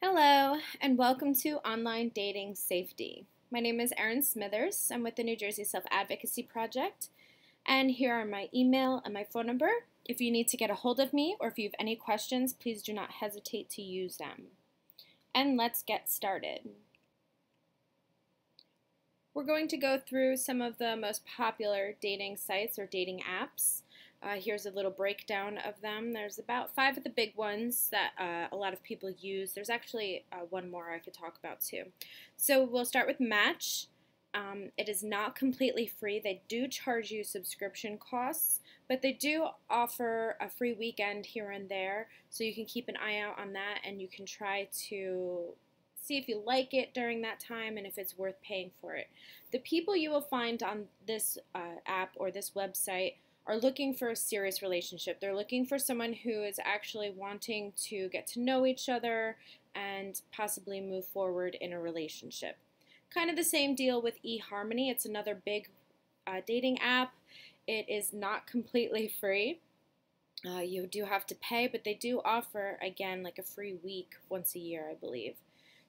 Hello, and welcome to Online Dating Safety. My name is Erin Smithers. I'm with the New Jersey Self-Advocacy Project, and here are my email and my phone number. If you need to get a hold of me or if you have any questions, please do not hesitate to use them. And let's get started. We're going to go through some of the most popular dating sites or dating apps. Here's a little breakdown of them. There's about 5 of the big ones that a lot of people use. There's actually one more I could talk about too. So we'll start with Match. It is not completely free. They do charge you subscription costs, but they do offer a free weekend here and there, so you can keep an eye out on that and you can try to see if you like it during that time and if it's worth paying for it. The people you will find on this app or this website are looking for a serious relationship. They're looking for someone who is actually wanting to get to know each other and possibly move forward in a relationship. Kind of the same deal with eHarmony. It's another big dating app. It is not completely free. You do have to pay, but they do offer, again, like a free week once a year, I believe.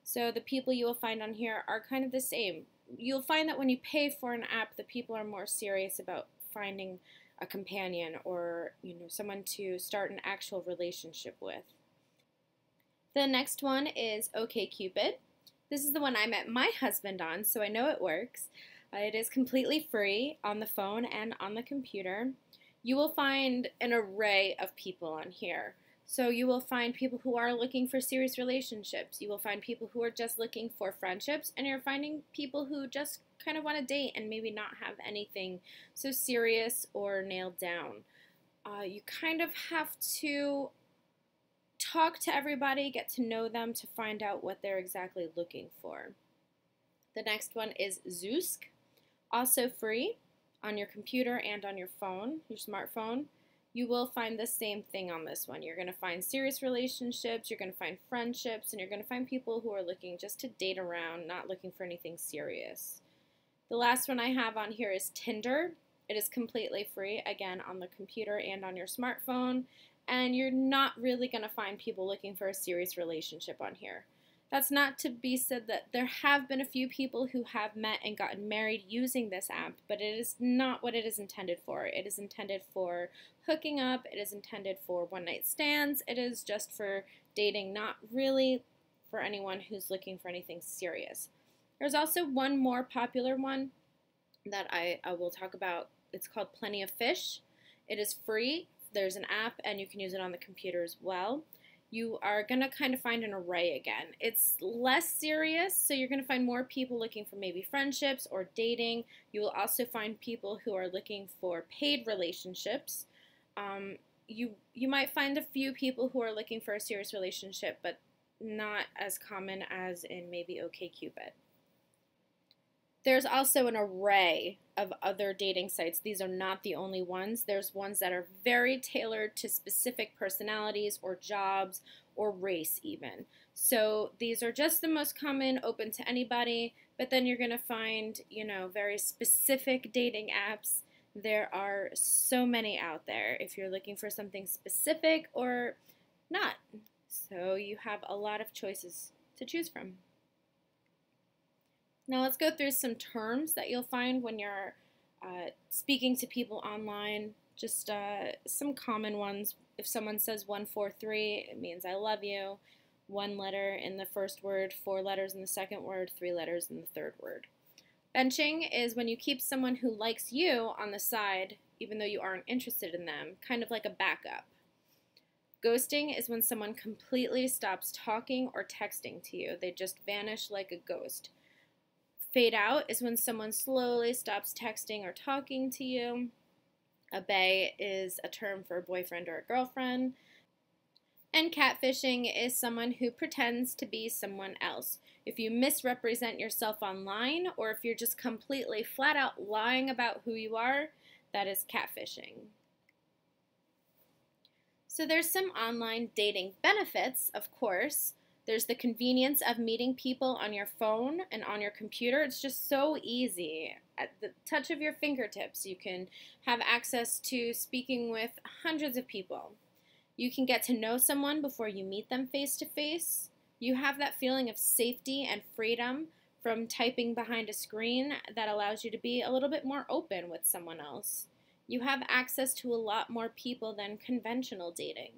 So the people you will find on here are kind of the same. You'll find that when you pay for an app, the people are more serious about finding a companion or someone to start an actual relationship with. The next one is OkCupid. This is the one I met my husband on, so I know it works. It is completely free on the phone and on the computer. You will find an array of people on here. So you will find people who are looking for serious relationships. You will find people who are just looking for friendships, and you're finding people who just kind of want to date and maybe not have anything so serious or nailed down. You kind of have to talk to everybody, get to know them to find out what they're exactly looking for. The next one is Zoosk, also free on your computer and on your phone, your smartphone. You will find the same thing on this one. You're going to find serious relationships, you're going to find friendships, and you're going to find people who are looking just to date around, not looking for anything serious. The last one I have on here is Tinder. It is completely free, again, on the computer and on your smartphone, and you're not really going to find people looking for a serious relationship on here. That's not to be said that there have been a few people who have met and gotten married using this app, but it is not what it is intended for. It is intended for hooking up, it is intended for one-night stands, it is just for dating, not really for anyone who's looking for anything serious. There's also one more popular one that I will talk about. It's called Plenty of Fish. It is free. There's an app and you can use it on the computer as well. You are going to kind of find an array again. It's less serious, so you're going to find more people looking for maybe friendships or dating. You will also find people who are looking for paid relationships. You might find a few people who are looking for a serious relationship, but not as common as in maybe OkCupid. There's also an array of other dating sites. These are not the only ones. There's ones that are very tailored to specific personalities or jobs or race even. So these are just the most common, open to anybody, but then you're going to find, very specific dating apps. There are so many out there if you're looking for something specific or not. So you have a lot of choices to choose from. Now let's go through some terms that you'll find when you're speaking to people online. Just some common ones. If someone says 143, it means I love you. 1 letter in the first word, 4 letters in the second word, 3 letters in the third word. Benching is when you keep someone who likes you on the side even though you aren't interested in them, kind of like a backup. Ghosting is when someone completely stops talking or texting to you. They just vanish like a ghost. Fade out is when someone slowly stops texting or talking to you. A bae is a term for a boyfriend or a girlfriend. And catfishing is someone who pretends to be someone else. If you misrepresent yourself online, or if you're just completely flat out lying about who you are, that is catfishing. So there's some online dating benefits, of course. There's the convenience of meeting people on your phone and on your computer. It's just so easy. At the touch of your fingertips, you can have access to speaking with hundreds of people. You can get to know someone before you meet them face to face. You have that feeling of safety and freedom from typing behind a screen that allows you to be a little bit more open with someone else. You have access to a lot more people than conventional dating.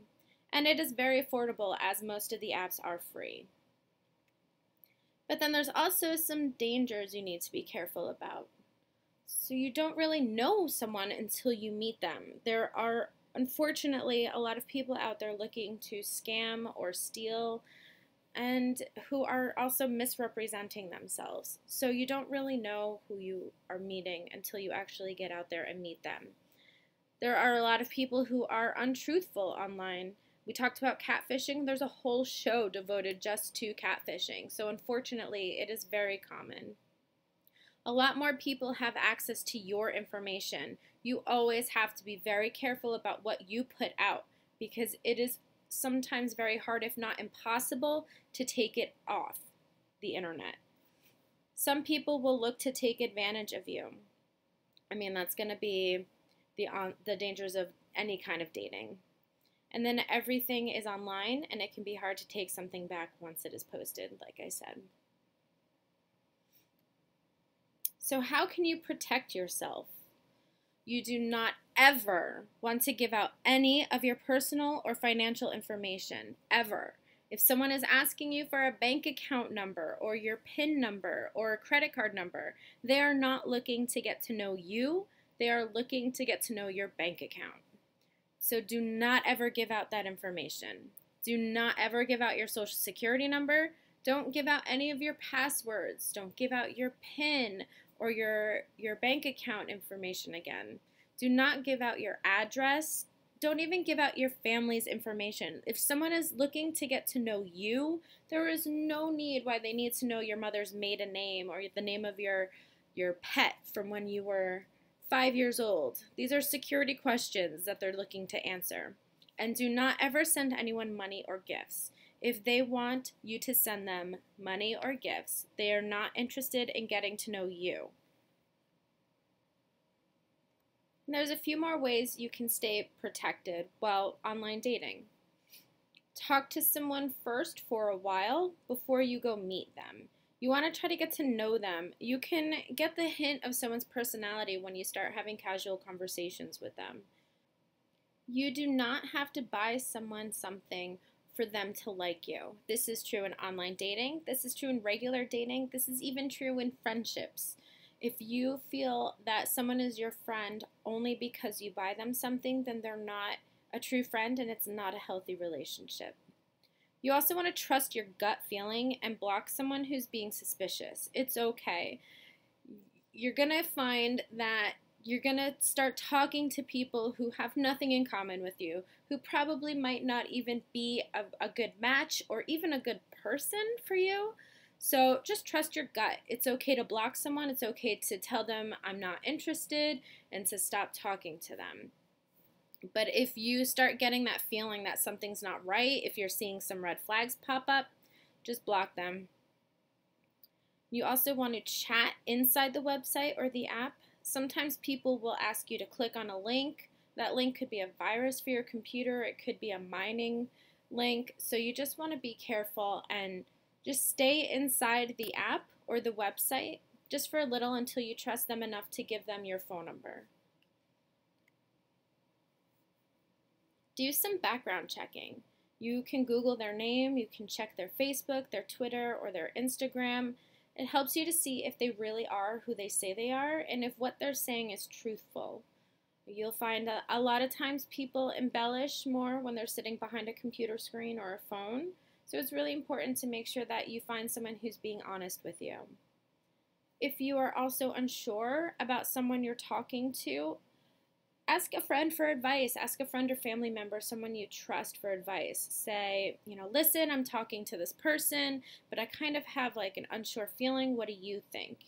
And it is very affordable, as most of the apps are free. But then there's also some dangers you need to be careful about. So you don't really know someone until you meet them. There are, unfortunately, a lot of people out there looking to scam or steal, and who are also misrepresenting themselves. So you don't really know who you are meeting until you actually get out there and meet them. There are a lot of people who are untruthful online. We talked about catfishing. There's a whole show devoted just to catfishing. So unfortunately, it is very common. A lot more people have access to your information. You always have to be very careful about what you put out, because it is sometimes very hard, if not impossible, to take it off the internet. Some people will look to take advantage of you. I mean, that's going to be the dangers of any kind of dating. And then everything is online, and it can be hard to take something back once it is posted, like I said. So how can you protect yourself? You do not ever want to give out any of your personal or financial information, ever. If someone is asking you for a bank account number or your PIN number or a credit card number, they are not looking to get to know you. They are looking to get to know your bank account. So do not ever give out that information. Do not ever give out your social security number. Don't give out any of your passwords. Don't give out your PIN or your bank account information again. Do not give out your address. Don't even give out your family's information. If someone is looking to get to know you, there is no need why they need to know your mother's maiden name or the name of your pet from when you were 5 years old. These are security questions that they're looking to answer. And do not ever send anyone money or gifts. If they want you to send them money or gifts, they are not interested in getting to know you. And there's a few more ways you can stay protected while online dating. Talk to someone first for a while before you go meet them. You want to try to get to know them. You can get the hint of someone's personality when you start having casual conversations with them. You do not have to buy someone something for them to like you. This is true in online dating. This is true in regular dating. This is even true in friendships. If you feel that someone is your friend only because you buy them something, then they're not a true friend and it's not a healthy relationship. You also want to trust your gut feeling and block someone who's being suspicious. It's okay. You're going to find that you're going to start talking to people who have nothing in common with you, who probably might not even be a good match or even a good person for you. So just trust your gut. It's okay to block someone. It's okay to tell them I'm not interested and to stop talking to them. But if you start getting that feeling that something's not right, if you're seeing some red flags pop up, just block them. You also want to chat inside the website or the app. Sometimes people will ask you to click on a link. That link could be a virus for your computer. It could be a mining link. So you just want to be careful and just stay inside the app or the website just for a little until you trust them enough to give them your phone number. Do some background checking. You can Google their name, you can check their Facebook, their Twitter, or their Instagram. It helps you to see if they really are who they say they are and if what they're saying is truthful. You'll find that a lot of times people embellish more when they're sitting behind a computer screen or a phone. So it's really important to make sure that you find someone who's being honest with you. If you are also unsure about someone you're talking to, ask a friend for advice. Ask a friend or family member, someone you trust, for advice. Say, listen, I'm talking to this person, but I kind of have like an unsure feeling. What do you think?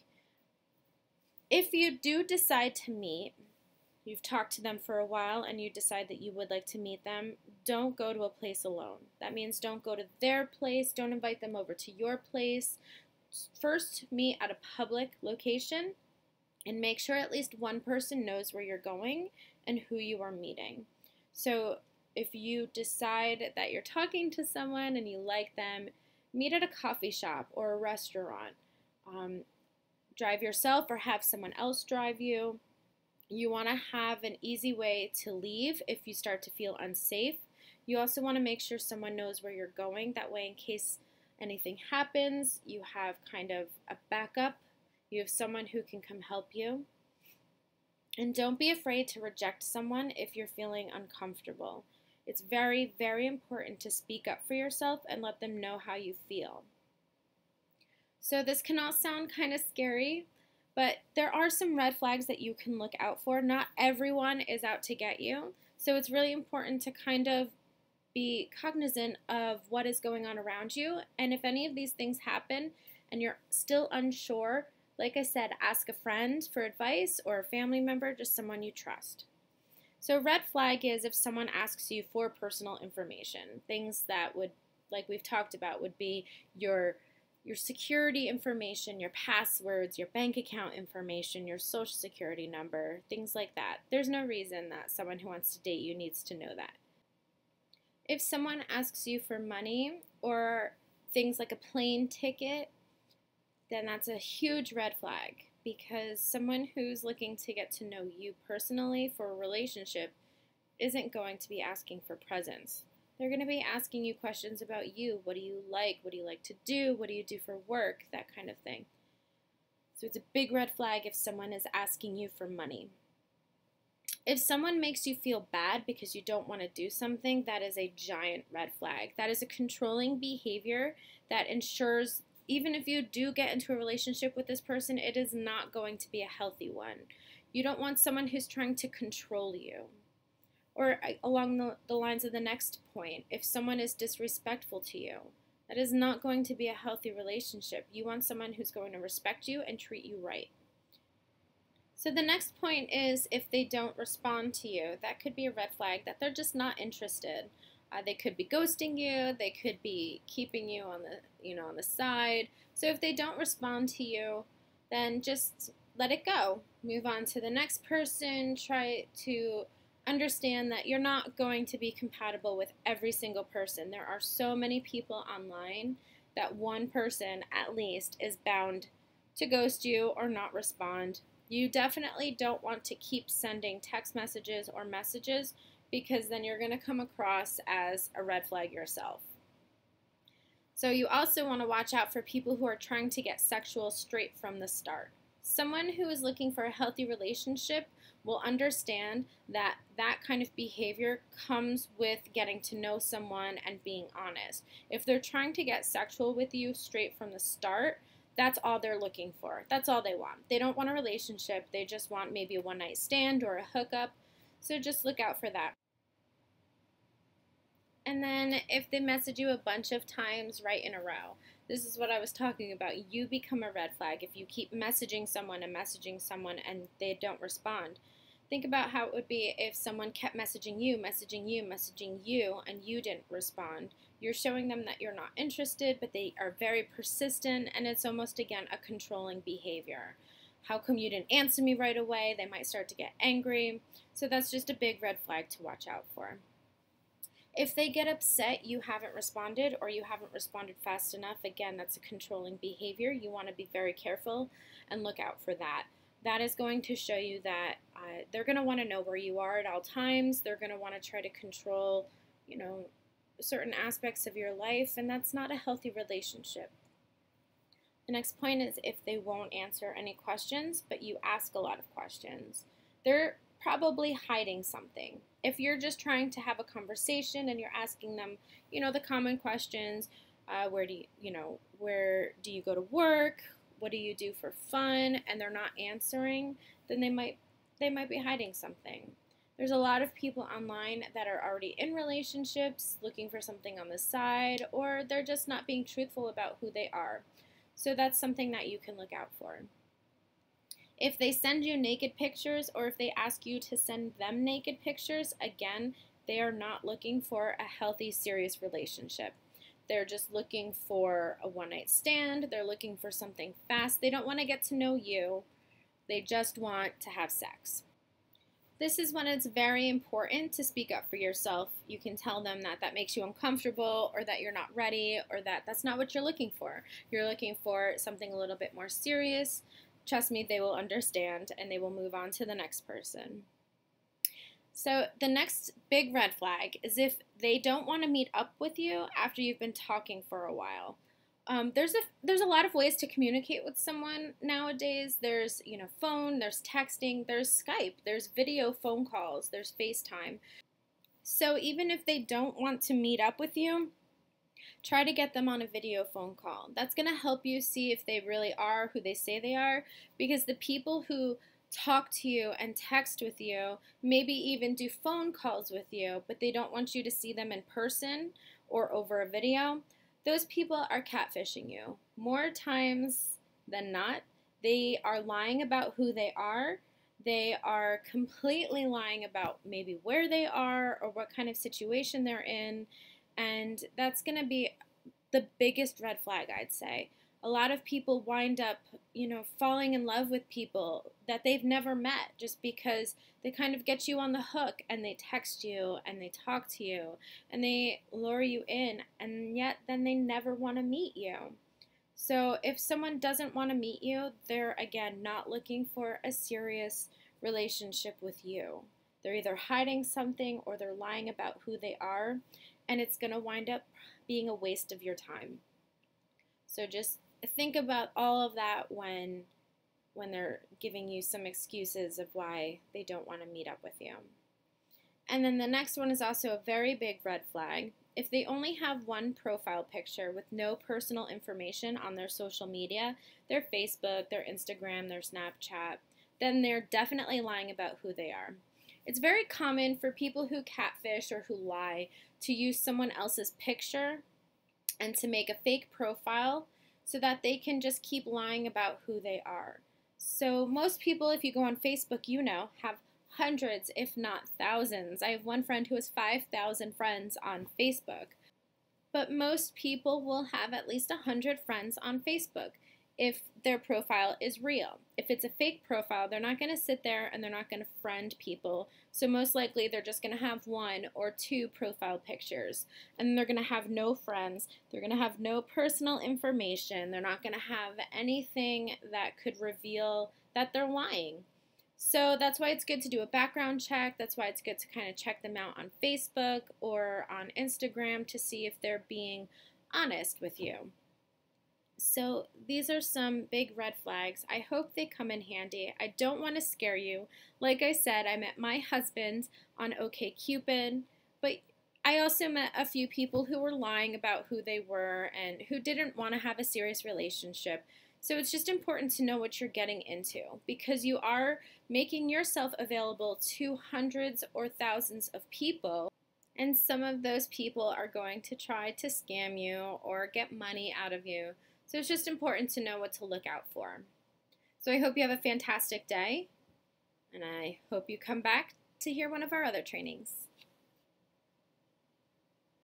If you do decide to meet, you've talked to them for a while and you decide that you would like to meet them, don't go to a place alone. That means don't go to their place. Don't invite them over to your place. First, meet at a public location and make sure at least one person knows where you're going and who you are meeting. So if you decide that you're talking to someone and you like them, Meet at a coffee shop or a restaurant. Drive yourself or have someone else drive you. You want to have an easy way to leave if you start to feel unsafe. You also want to make sure someone knows where you're going. That way, in case anything happens, you have kind of a backup. You have someone who can come help you. And don't be afraid to reject someone if you're feeling uncomfortable. It's very, very important to speak up for yourself and let them know how you feel. So this can all sound kind of scary, but there are some red flags that you can look out for. Not everyone is out to get you. So it's really important to kind of be cognizant of what is going on around you. And if any of these things happen and you're still unsure, like I said, ask a friend for advice or a family member, just someone you trust. So a red flag is if someone asks you for personal information. Things that would, like we've talked about, would be your security information, your passwords, your bank account information, your social security number, things like that. There's no reason that someone who wants to date you needs to know that. If someone asks you for money or things like a plane ticket, then that's a huge red flag, because someone who's looking to get to know you personally for a relationship isn't going to be asking for presents. They're going to be asking you questions about you. What do you like? What do you like to do? What do you do for work? That kind of thing. So it's a big red flag if someone is asking you for money. If someone makes you feel bad because you don't want to do something, that is a giant red flag. That is a controlling behavior that ensures even if you do get into a relationship with this person, it is not going to be a healthy one. You don't want someone who's trying to control you. Or along the lines of the next point, if someone is disrespectful to you, that is not going to be a healthy relationship. You want someone who's going to respect you and treat you right. So the next point is if they don't respond to you, that could be a red flag that they're just not interested. They could be ghosting you. They could be keeping you on the side. So if they don't respond to you, then just let it go. Move on to the next person. Try to understand that you're not going to be compatible with every single person. There are so many people online that one person at least is bound to ghost you or not respond. You definitely don't want to keep sending text messages or messages, because then you're going to come across as a red flag yourself. So you also want to watch out for people who are trying to get sexual straight from the start. Someone who is looking for a healthy relationship will understand that that kind of behavior comes with getting to know someone and being honest. If they're trying to get sexual with you straight from the start, that's all they're looking for. That's all they want. They don't want a relationship. They just want maybe a one-night stand or a hookup. So just look out for that. And then if they message you a bunch of times right in a row, this is what I was talking about. You become a red flag if you keep messaging someone and they don't respond. Think about how it would be if someone kept messaging you, and you didn't respond. You're showing them that you're not interested, but they are very persistent, and it's almost, again, a controlling behavior. How come you didn't answer me right away? They might start to get angry. So that's just a big red flag to watch out for. If they get upset you haven't responded or you haven't responded fast enough, again, that's a controlling behavior. You want to be very careful and look out for that. That is going to show you that they're going to want to know where you are at all times. They're going to want to try to control, certain aspects of your life, and that's not a healthy relationship. The next point is if they won't answer any questions, but you ask a lot of questions. They're probably hiding something. If you're just trying to have a conversation and you're asking them, the common questions, where do you go to work? What do you do for fun? And they're not answering, then they might be hiding something. There's a lot of people online that are already in relationships looking for something on the side, or they're just not being truthful about who they are. So that's something that you can look out for. If they send you naked pictures or if they ask you to send them naked pictures, again, they are not looking for a healthy, serious relationship. They're just looking for a one-night stand. They're looking for something fast. They don't want to get to know you. They just want to have sex. This is when it's very important to speak up for yourself. You can tell them that that makes you uncomfortable, or that you're not ready, or that that's not what you're looking for. You're looking for something a little bit more serious. Trust me, they will understand and they will move on to the next person. So the next big red flag is if they don't want to meet up with you after you've been talking for a while. There's a lot of ways to communicate with someone nowadays. There's phone, there's texting, there's Skype, there's video phone calls, there's FaceTime. So even if they don't want to meet up with you, try to get them on a video phone call. That's going to help you see if they really are who they say they are, because the people who talk to you and text with you, maybe even do phone calls with you, but they don't want you to see them in person or over a video, those people are catfishing you. More times than not, they are lying about who they are. They are completely lying about maybe where they are or what kind of situation they're in, and that's going to be the biggest red flag, I'd say. A lot of people wind up, falling in love with people that they've never met just because they kind of get you on the hook and they text you and they talk to you and they lure you in, and yet then they never want to meet you. So if someone doesn't want to meet you, they're again not looking for a serious relationship with you. They're either hiding something or they're lying about who they are, and it's going to wind up being a waste of your time. So just think about all of that when they're giving you some excuses of why they don't want to meet up with you. And then the next one is also a very big red flag. If they only have one profile picture with no personal information on their social media, their Facebook, their Instagram, their Snapchat, then they're definitely lying about who they are. It's very common for people who catfish or who lie to use someone else's picture and to make a fake profile so that they can just keep lying about who they are. So most people, if you go on Facebook, have hundreds, if not thousands. I have one friend who has 5,000 friends on Facebook. But most people will have at least 100 friends on Facebook if their profile is real. If it's a fake profile, they're not going to sit there and they're not going to friend people. So most likely they're just going to have one or two profile pictures. And they're going to have no friends. They're going to have no personal information. They're not going to have anything that could reveal that they're lying. So that's why it's good to do a background check. That's why it's good to kind of check them out on Facebook or on Instagram to see if they're being honest with you. So these are some big red flags. I hope they come in handy. I don't want to scare you. Like I said, I met my husband on OkCupid, but I also met a few people who were lying about who they were and who didn't want to have a serious relationship. So it's just important to know what you're getting into, because you are making yourself available to hundreds or thousands of people, and some of those people are going to try to scam you or get money out of you. So it's just important to know what to look out for. So I hope you have a fantastic day, and I hope you come back to hear one of our other trainings.